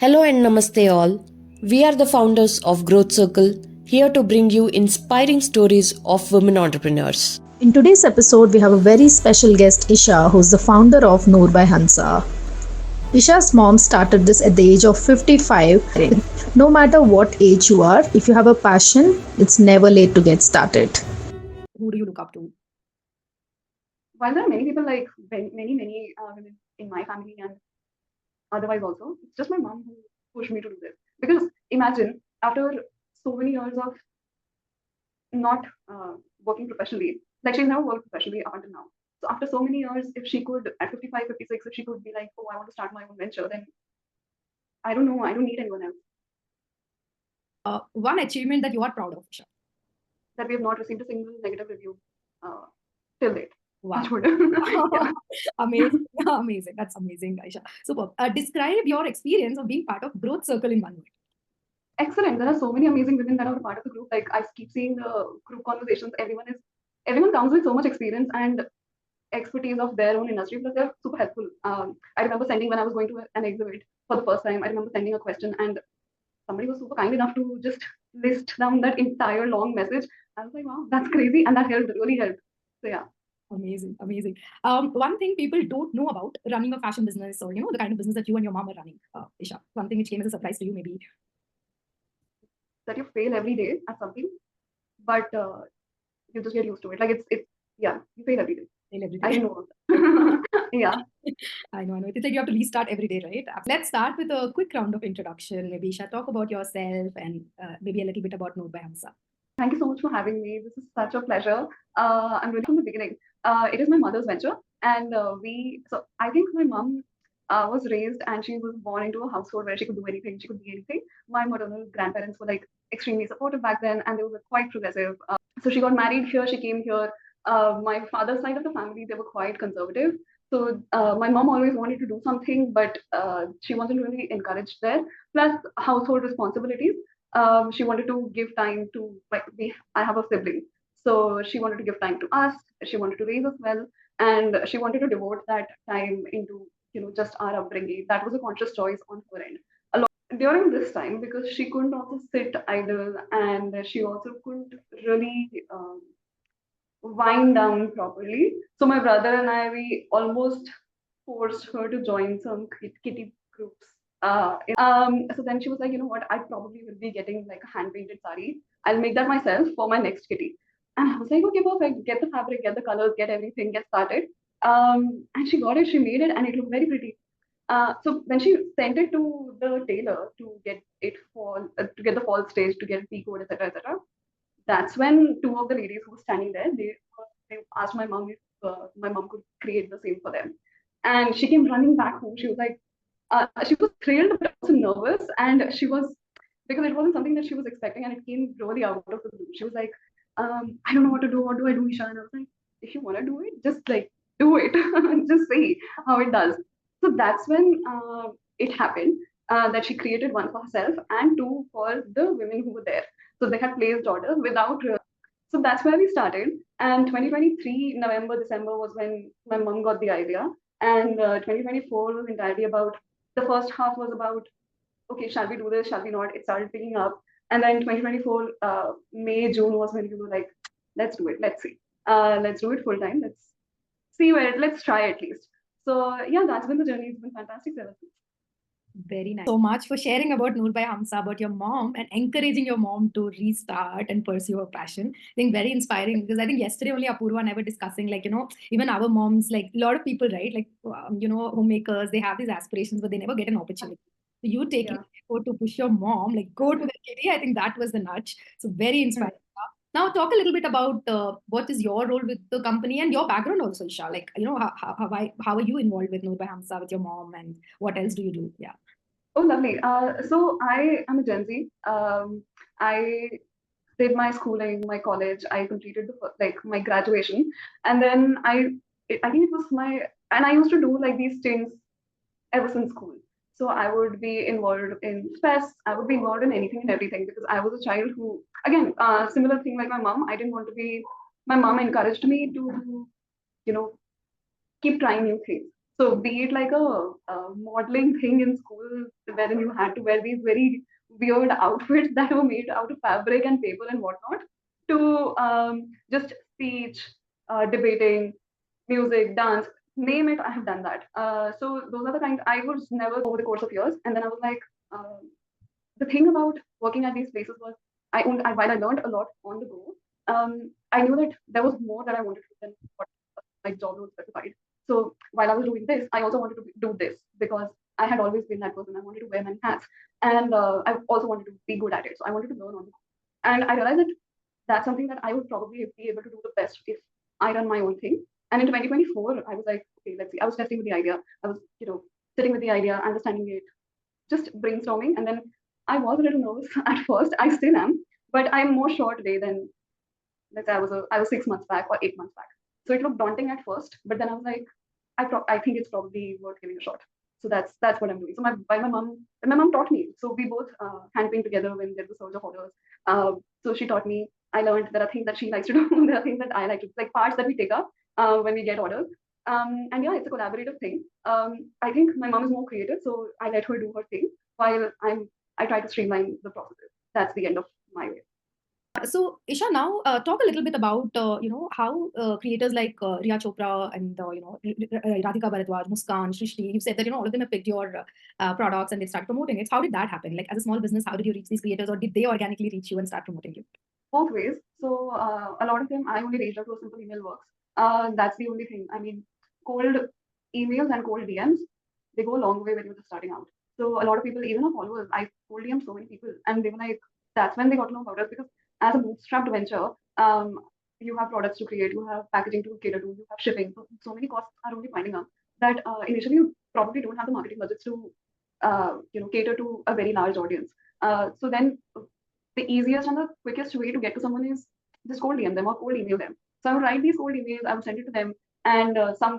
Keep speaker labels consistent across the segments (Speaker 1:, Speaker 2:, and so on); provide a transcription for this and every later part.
Speaker 1: Hello and namaste all. We are the founders of Growth Circle, here to bring you inspiring stories of women entrepreneurs.
Speaker 2: In today's episode, we have a very special guest, Isha, who's the founder of Noor by Hansa. Isha's mom started this at the age of 55. No matter what age you are, if you have a passion, it's never late to get started. Who do you look up to?
Speaker 3: While there are many people like many women in my family and otherwise also, it's just my mom who pushed me to do this. Because imagine after so many years of not working professionally, like she's never worked professionally up until now. So after so many years, if she could at 55, 56, if she could be like, oh, I want to start my own venture, then I don't know, I don't need anyone else.
Speaker 2: One achievement that you are proud of, Isha.
Speaker 3: That we have not received a single negative review till date.
Speaker 2: Wow.
Speaker 3: Yeah.
Speaker 2: Amazing. Amazing. That's amazing, Aisha. Superb. Describe your experience of being part of Growth Circle in one word.
Speaker 3: Excellent. There are so many amazing women that are a part of the group. Like I keep seeing the group conversations. Everyone comes with so much experience and expertise of their own industry. Plus, they're super helpful. I remember sending when I was going to an exhibit for the first time. I remember sending a question, and somebody was super kind enough to just list down that entire long message. I was like, wow, that's crazy, and that helped, really helped. So yeah.
Speaker 2: Amazing, amazing. One thing people don't know about running a fashion business, or the kind of business that you and your mom are running, Isha. One thing which came as a surprise to you, maybe.
Speaker 3: That you fail every day at something, but you just get used to it. Like it's yeah, you fail every day.
Speaker 2: Fail every day.
Speaker 3: I didn't know. Yeah.
Speaker 2: I know. It's like you have to restart every day, right? Let's start with a quick round of introduction. Maybe Isha, talk about yourself and maybe a little bit about Noor by Hansa.
Speaker 3: Thank you so much for having me. This is such a pleasure. I'm really from the beginning. It is my mother's venture, and So I think my mom was raised and she was born into a household where she could do anything. She could be anything. My maternal grandparents were like extremely supportive back then, and they were quite progressive. So she got married here. She came here. My father's side of the family, they were quite conservative. So my mom always wanted to do something, but she wasn't really encouraged there. Plus household responsibilities. She wanted to give time to I have a sibling, so she wanted to give time to us. She wanted to raise us well, and she wanted to devote that time into just our upbringing. That was a conscious choice on her end. A lot during this time because she couldn't also sit idle, and she also couldn't really wind down properly. So my brother and I, we almost forced her to join some kitty groups. So then she was like, you know what, I probably will be getting like a hand painted sari. I'll make that myself for my next kitty. And I was like, okay, perfect. Get the fabric, get the colors, get everything, get started. And she got it, she made it, and it looked very pretty. So when she sent it to the tailor to get it to get the fall stage, to get it P code, etc., etc., that's when two of the ladies who were standing there, they asked my mom if my mom could create the same for them. And she came running back home. She was like, she was thrilled but also nervous, and she was because it wasn't something that she was expecting, and it came really out of the blue. She was like, I don't know what to do. What do I do, Isha? And I was like, if you want to do it, just like do it. Just see how it does. So that's when it happened that she created one for herself and two for the women who were there. So they had placed orders without. So that's where we started. And 2023 November December was when my mom got the idea, and 2024 was entirely about. The first half was about, okay, shall we do this? Shall we not? It started picking up, and then 2024 May June was when we were like, let's do it. Let's see. Let's do it full time. Let's see where. Let's try at least. So yeah, that's been the journey. It's been fantastic ever since.
Speaker 2: Very nice. So much for sharing about Noor by Hamsa, about your mom and encouraging your mom to restart and pursue her passion. I think very inspiring because I think yesterday only Apurva and I were discussing, like, even our moms, like a lot of people, right? Like, homemakers, they have these aspirations, but they never get an opportunity. So you taking effort to push your mom, like, go to the kitty, I think that was the nudge. So very inspiring. Now, talk a little bit about what is your role with the company and your background also, Isha. Like, how are you involved with Noor by Hamsa, with your mom, and what else do you do? Yeah.
Speaker 3: Oh, lovely. So I am a Gen Z. I did my schooling, my college. I completed my graduation, and then I think it was and I used to do like these stints ever since school. So I would be involved in fest. I would be involved in anything and everything because I was a child who, again, similar thing like my mom. I didn't want to be. My mom encouraged me to, you know, keep trying new things. So be it like a modeling thing in school, wherein you had to wear these very weird outfits that were made out of fabric and paper and whatnot, to just speech, debating, music, dance, name it, I have done that. So those are the kind I was never over the course of years. And then I was like, the thing about working at these places was while I learned a lot on the go, I knew that there was more that I wanted to do than what my job role specified. So while I was doing this, I also wanted to do this because I had always been that person. I wanted to wear many hats, and I also wanted to be good at it. So I wanted to learn on the go. And I realized that that's something that I would probably be able to do the best if I run my own thing. And in 2024, I was like, okay, let's see. I was testing with the idea. I was, sitting with the idea, understanding it, just brainstorming. And then I was a little nervous at first. I still am, but I'm more sure today than let's say I was 6 months back or 8 months back. So it looked daunting at first, but then I was like, I think it's probably worth giving a shot. So that's what I'm doing. So my mom taught me. So we both hand paint together when there's a surge of orders. So she taught me. I learned there are things that she likes to do. There are things that I like to do, like parts that we take up when we get orders. And yeah, it's a collaborative thing. I think my mom is more creative, so I let her do her thing while I try to streamline the processes. That's the end of my way.
Speaker 2: So Isha, now talk a little bit about how creators like Riya Chopra and Radhika Bharadwaj, Muskan, Shrishti. You said that all of them have picked your products and they start promoting it. How did that happen? Like as a small business, how did you reach these creators, or did they organically reach you and start promoting you?
Speaker 3: Both ways. So a lot of them I only reached out to a simple email works. That's the only thing. I mean, cold emails and cold DMs, they go a long way when you're just starting out. So a lot of people, even our followers, I cold DM so many people, and they were like, that's when they got to know about us, because as a bootstrapped venture, you have products to create, you have packaging to cater to, you have shipping. So many costs are only piling up that initially you probably don't have the marketing budgets to cater to a very large audience. So then the easiest and the quickest way to get to someone is just cold DM them or cold email them. So I would write these cold emails, I would send it to them, and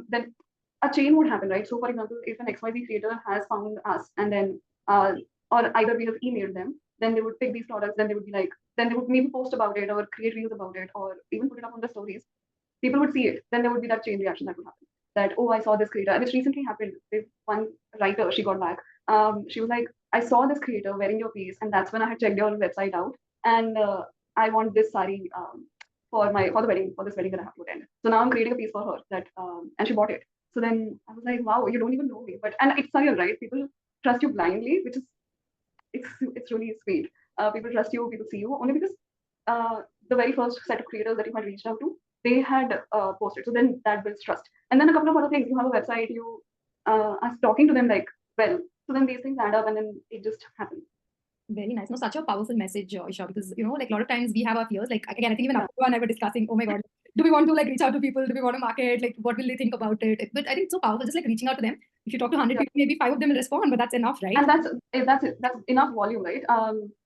Speaker 3: then a chain would happen, right? So for example, if an XYZ creator has found us and then or either we have emailed them, then they would pick these products, then they would be like, then they would maybe post about it or create reels about it or even put it up on the stories. People would see it, then there would be that chain reaction that would happen. That, oh, I saw this creator, which recently happened. With one writer, she got back. She was like, I saw this creator wearing your piece, and that's when I had checked your website out, and I want this sari for the wedding, for this wedding that I have to attend. So now I'm creating a piece for her that, and she bought it. So then I was like, wow, you don't even know me, and it's surreal, right? People trust you blindly, which is it's really sweet. People trust you, people see you only because the very first set of creators that you had reached out to, they had posted. So then that builds trust. And then a couple of other things. You have a website, you are talking to them like, well, so then these things add up and then it just happens.
Speaker 2: Very nice. No, such a powerful message, Isha, because like a lot of times we have our fears. Like again, I think even Apurva and I were discussing, oh my God, do we want to like reach out to people? Do we want to market? Like what will they think about it? But I think it's so powerful, just like reaching out to them. If you talk to 100 people, maybe 5 of them will respond, but that's enough, right?
Speaker 3: And that's it. That's enough volume, right?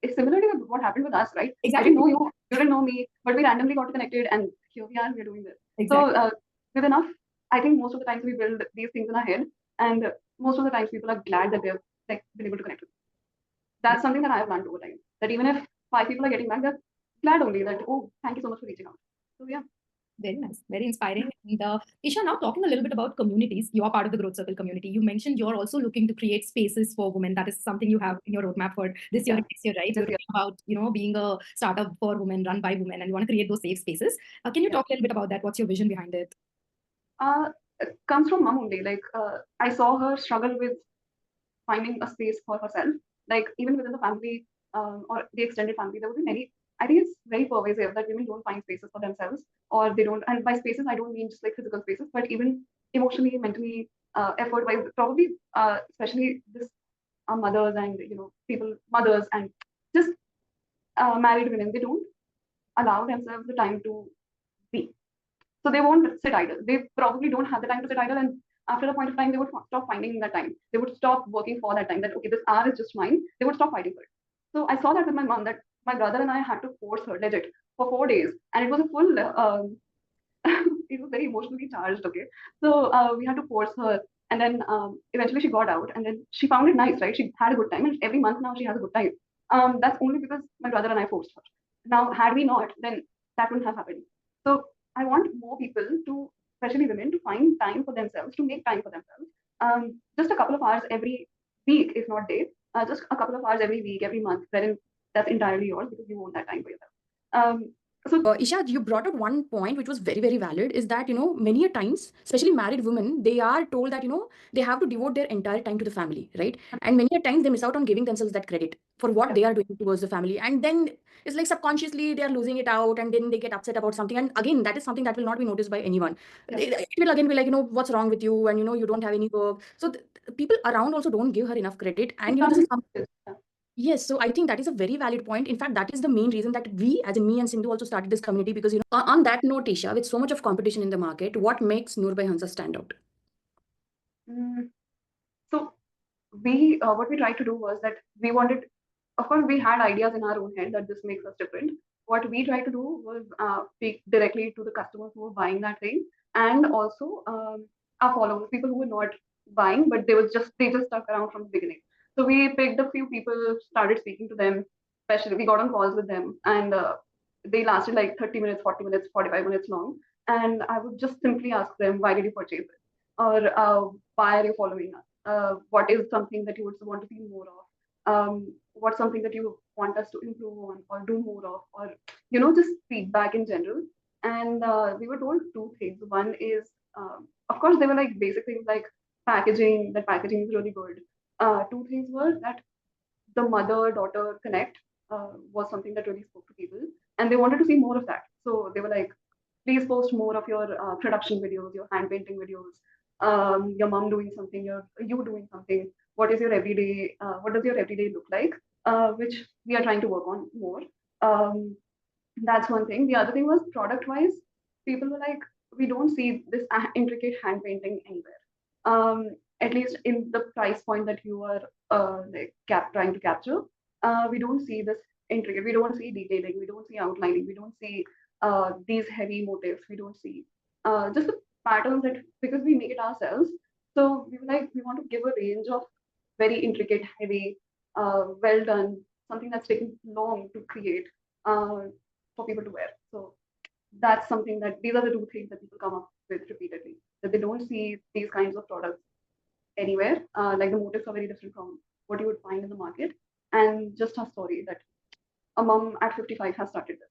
Speaker 3: It's similar to what happened with us, right?
Speaker 2: Exactly.
Speaker 3: I didn't know you didn't know me, but we randomly got connected, and here we are, we're doing this.
Speaker 2: Exactly.
Speaker 3: So with enough, I think most of the times we build these things in our head, and most of the times people are glad that they've like been able to connect with. That's something that I have learned over time. That even if 5 people are getting back, they're glad only that, oh, thank you so much for reaching out. So yeah.
Speaker 2: Very nice, very inspiring. And Isha, now talking a little bit about communities, you are part of the Growth Circle community. You mentioned you're also looking to create spaces for women. That is something you have in your roadmap for this year and next year, right? You're talking about being a startup for women, run by women, and you want to create those safe spaces. Can you talk a little bit about that? What's your vision behind it?
Speaker 3: It comes from mom only. Like I saw her struggle with finding a space for herself. Like even within the family or the extended family, there would be many. I think it's very pervasive that women don't find spaces for themselves, or they don't. And by spaces, I don't mean just like physical spaces, but even emotionally, mentally, effort-wise, probably, especially this mothers and people, mothers and just married women, they don't allow themselves the time to be. So they won't sit idle. They probably don't have the time to sit idle, and after a point of time, they would stop finding that time. They would stop working for that time. That okay, this hour is just mine. They would stop fighting for it. So I saw that with my mom. That my brother and I had to force her legit for 4 days, and it was a full. It was very emotionally charged. Okay, so we had to force her, and then eventually she got out, and then she found it nice, right? She had a good time, and every month now she has a good time. That's only because my brother and I forced her. Now, had we not, then that wouldn't have happened. So I want more people to, especially women, to find time for themselves, to make time for themselves. Just a couple of hours every week, if not day, just a couple of hours every week, every month, wherein that's entirely yours because you own that time for yourself.
Speaker 4: Isha, you brought out one point which was very, very valid, is that, many a times, especially married women, they are told that, they have to devote their entire time to the family, right? And many a times they miss out on giving themselves that credit for what they are doing towards the family. And then it's like subconsciously they are losing it out, and then they get upset about something. And again, that is something that will not be noticed by anyone. It will again be like, what's wrong with you? And, you don't have any work. So people around also don't give her enough credit. And, this is something. Yes, so I think that is a very valid point. In fact, that is the main reason that we, as in me and Sindhu, also started this community, because, on that note, Isha, with so much of competition in the market, what makes Noor By Hansa stand out?
Speaker 3: So what we tried to do was that we wanted, of course, we had ideas in our own head that this makes us different. What we tried to do was speak directly to the customers who were buying that thing, and also our followers, people who were not buying, but they just stuck around from the beginning. So we picked a few people, started speaking to them, especially we got on calls with them, and they lasted like 30 minutes, 40 minutes, 45 minutes long. And I would just simply ask them, why did you purchase it? Or why are you following us? What is something that you would want to see more of? What's something that you want us to improve on or do more of, or just feedback in general. And we were told two things. One is, of course, they were like basic things like packaging. That packaging is really good. Two things were that the mother-daughter connect was something that really spoke to people, and they wanted to see more of that. So they were like, please post more of your production videos, your hand painting videos, your mom doing something, you doing something. What is your everyday? What does your everyday look like? Which we are trying to work on more. Um, that's one thing. The other thing was product wise. People were like, we don't see this intricate hand painting anywhere. At least in the price point that you are trying to capture, we don't see this intricate. We don't see detailing. We don't see outlining. We don't see these heavy motifs. We don't see just the patterns that, because we make it ourselves. So we were like, we want to give a range of very intricate, heavy, well done, something that's taken long to create for people to wear. So that's something that these are the two things that people come up with repeatedly, that they don't see these kinds of products anywhere. Like the motifs are very different from what you would find in the market, and just a story that a mom at 55 has started this.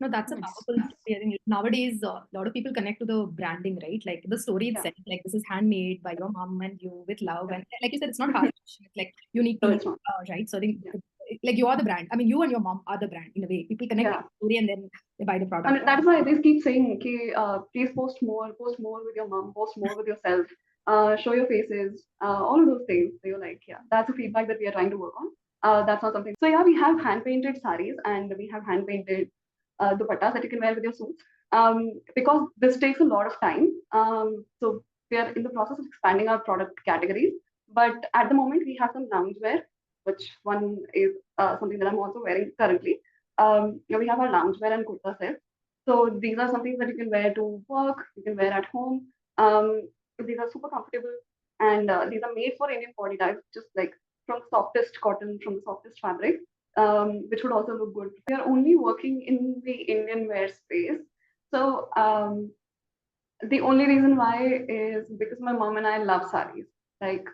Speaker 2: No, that's a powerful story. I think nowadays a lot of people connect to the branding, right? Like the story itself, like this is handmade by your mom and you with love, and like you said, it's not fast fashion. It's like unique to you, right? So I think like you are the brand. I mean, you and your mom are the brand in a way. People connect to the story and then they buy the product.
Speaker 3: And that's why they keep saying, okay, please post more with your mom, post more with yourself, show your faces, all of those things. They were like, yeah, that's a feedback that we are trying to work on. That's not something. So yeah, we have hand painted sarees and we have hand painted dupattas that you can wear with your suits. Because this takes a lot of time. So we are in the process of expanding our product categories. But at the moment, we have some loungewear, which one is something that I'm also wearing currently. We have our loungewear and kurta sets. So these are something that you can wear to work, you can wear at home. These are super comfortable, and these are made for Indian body types, just like from softest cotton, from the softest fabric, which would also look good. We are only working in the Indian wear space. So the only reason why is because my mom and I love sarees. Like,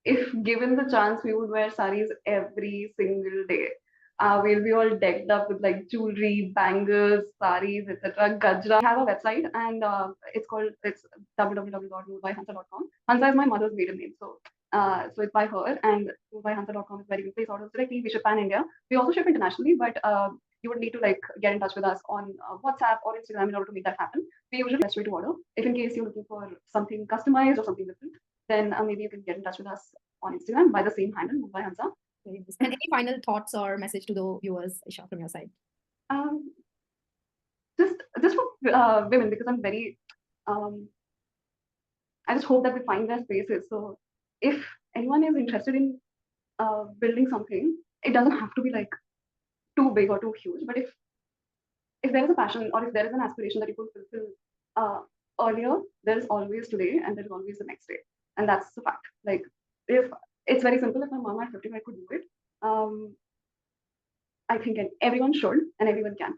Speaker 3: if given the chance, we would wear sarees every single day. We'll be all decked up with like jewelry, bangles, sarees, etc. Gajra. We have a website, and it's www.noorbyhansa.com. Hansa is my mother's maiden name, so it's by her. And noorbyhansa.com is where you can place orders directly. We ship pan India. We also ship internationally, but you would need to like get in touch with us on WhatsApp or Instagram in order to make that happen. We usually best way to order. If in case you're looking for something customized or something different, then maybe you can get in touch with us on Instagram by the same handle, Noor By Hansa.
Speaker 2: And any final thoughts or message to the viewers, Isha, from your side?
Speaker 3: Just for women, because I'm very, I just hope that we find their spaces. So if anyone is interested in building something, it doesn't have to be like too big or too huge. But if there is a passion or if there is an aspiration that you could fulfill earlier, there is always today and there is always the next day. And that's the fact. Like, if it's very simple, if my mom at 55 could do it, I think everyone should and everyone can.